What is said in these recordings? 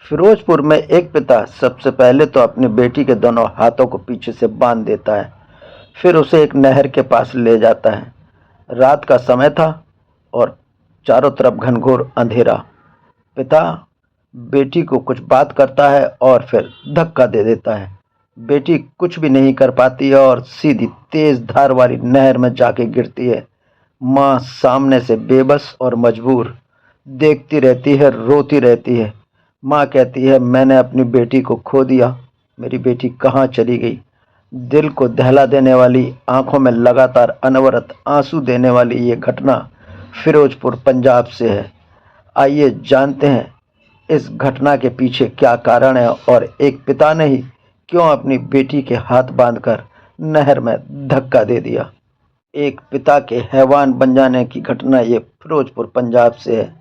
फिरोजपुर में एक पिता सबसे पहले तो अपनी बेटी के दोनों हाथों को पीछे से बांध देता है। फिर उसे एक नहर के पास ले जाता है। रात का समय था और चारों तरफ घनघोर अंधेरा। पिता बेटी को कुछ बात करता है और फिर धक्का दे देता है। बेटी कुछ भी नहीं कर पाती है और सीधी तेज धार वाली नहर में जाके गिरती है। माँ सामने से बेबस और मजबूर देखती रहती है, रोती रहती है। माँ कहती है, मैंने अपनी बेटी को खो दिया, मेरी बेटी कहाँ चली गई। दिल को दहला देने वाली, आंखों में लगातार अनवरत आंसू देने वाली ये घटना फिरोजपुर पंजाब से है। आइए जानते हैं इस घटना के पीछे क्या कारण है और एक पिता ने ही क्यों अपनी बेटी के हाथ बांधकर नहर में धक्का दे दिया। एक पिता के हैवान बन जाने की घटना ये फिरोजपुर पंजाब से है।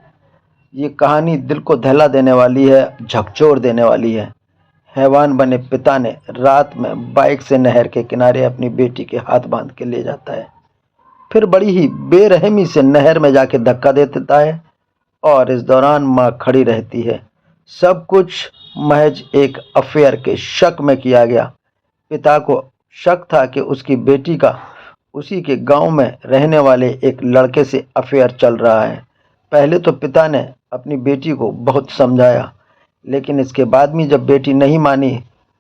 ये कहानी दिल को दहला देने वाली है, झकझोर देने वाली है। हैवान बने पिता ने रात में बाइक से नहर के किनारे अपनी बेटी के हाथ बांध के ले जाता है। फिर बड़ी ही बेरहमी से नहर में जाके धक्का दे देता है और इस दौरान माँ खड़ी रहती है। सब कुछ महज एक अफेयर के शक में किया गया। पिता को शक था कि उसकी बेटी का उसी के गांव में रहने वाले एक लड़के से अफेयर चल रहा है। पहले तो पिता ने अपनी बेटी को बहुत समझाया, लेकिन इसके बाद में जब बेटी नहीं मानी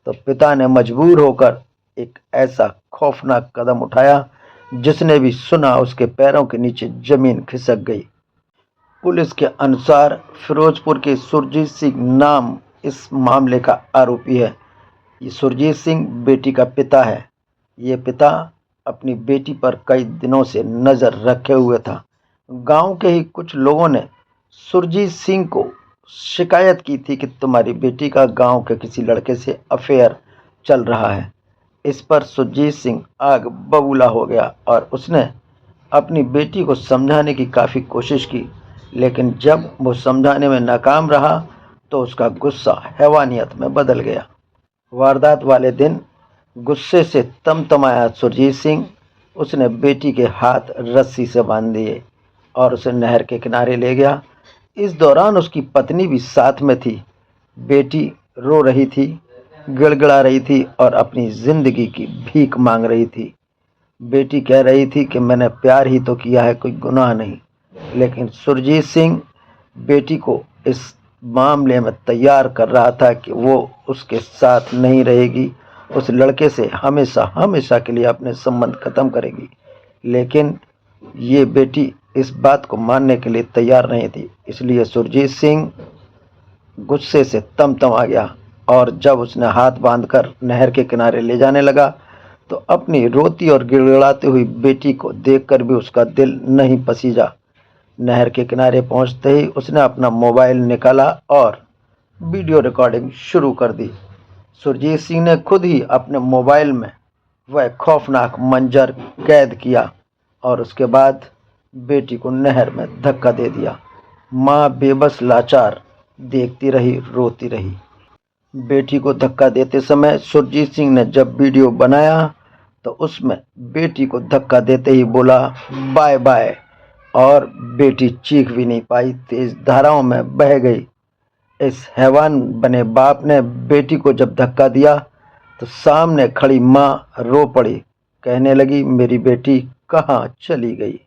तो पिता ने मजबूर होकर एक ऐसा खौफनाक कदम उठाया जिसने भी सुना उसके पैरों के नीचे जमीन खिसक गई। पुलिस के अनुसार फिरोजपुर के सुरजीत सिंह नाम इस मामले का आरोपी है। ये सुरजीत सिंह बेटी का पिता है। ये पिता अपनी बेटी पर कई दिनों से नज़र रखे हुए था। गांव के ही कुछ लोगों ने सुरजीत सिंह को शिकायत की थी कि तुम्हारी बेटी का गांव के किसी लड़के से अफेयर चल रहा है। इस पर सुरजीत सिंह आग बबूला हो गया और उसने अपनी बेटी को समझाने की काफ़ी कोशिश की, लेकिन जब वो समझाने में नाकाम रहा तो उसका गुस्सा हैवानियत में बदल गया। वारदात वाले दिन गुस्से से तमतमाया सुरजीत सिंह उसने बेटी के हाथ रस्सी से बांध दिए और उसे नहर के किनारे ले गया। इस दौरान उसकी पत्नी भी साथ में थी। बेटी रो रही थी, गिड़गिड़ा रही थी और अपनी जिंदगी की भीख मांग रही थी। बेटी कह रही थी कि मैंने प्यार ही तो किया है, कोई गुनाह नहीं। लेकिन सुरजीत सिंह बेटी को इस मामले में तैयार कर रहा था कि वो उसके साथ नहीं रहेगी, उस लड़के से हमेशा हमेशा के लिए अपने संबंध खत्म करेगी। लेकिन ये बेटी इस बात को मानने के लिए तैयार नहीं थी। इसलिए सुरजीत सिंह गुस्से से तमतमा गया और जब उसने हाथ बांधकर नहर के किनारे ले जाने लगा तो अपनी रोती और गिड़गिड़ाती हुई बेटी को देखकर भी उसका दिल नहीं पसीजा। नहर के किनारे पहुंचते ही उसने अपना मोबाइल निकाला और वीडियो रिकॉर्डिंग शुरू कर दी। सुरजीत सिंह ने खुद ही अपने मोबाइल में वह खौफनाक मंजर कैद किया और उसके बाद बेटी को नहर में धक्का दे दिया। माँ बेबस लाचार देखती रही, रोती रही। बेटी को धक्का देते समय सुरजीत सिंह ने जब वीडियो बनाया तो उसमें बेटी को धक्का देते ही बोला बाय बाय, और बेटी चीख भी नहीं पाई, तेज धाराओं में बह गई। इस हैवान बने बाप ने बेटी को जब धक्का दिया तो सामने खड़ी माँ रो पड़ी, कहने लगी मेरी बेटी कहाँ चली गई।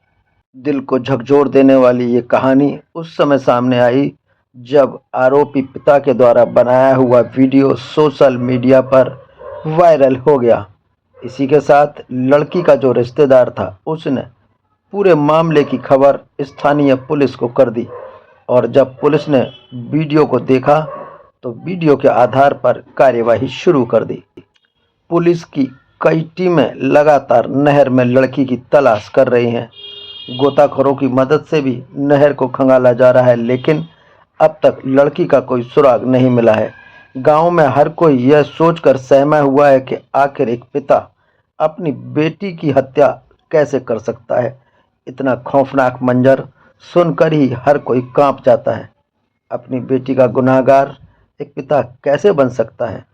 दिल को झकझोर देने वाली ये कहानी उस समय सामने आई जब आरोपी पिता के द्वारा बनाया हुआ वीडियो सोशल मीडिया पर वायरल हो गया। इसी के साथ लड़की का जो रिश्तेदार था उसने पूरे मामले की खबर स्थानीय पुलिस को कर दी और जब पुलिस ने वीडियो को देखा तो वीडियो के आधार पर कार्यवाही शुरू कर दी। पुलिस की कई टीमें लगातार नहर में लड़की की तलाश कर रही हैं। गोताखोरों की मदद से भी नहर को खंगाला जा रहा है, लेकिन अब तक लड़की का कोई सुराग नहीं मिला है। गांव में हर कोई यह सोचकर सहमा हुआ है कि आखिर एक पिता अपनी बेटी की हत्या कैसे कर सकता है। इतना खौफनाक मंजर सुनकर ही हर कोई कांप जाता है। अपनी बेटी का गुनहगार एक पिता कैसे बन सकता है।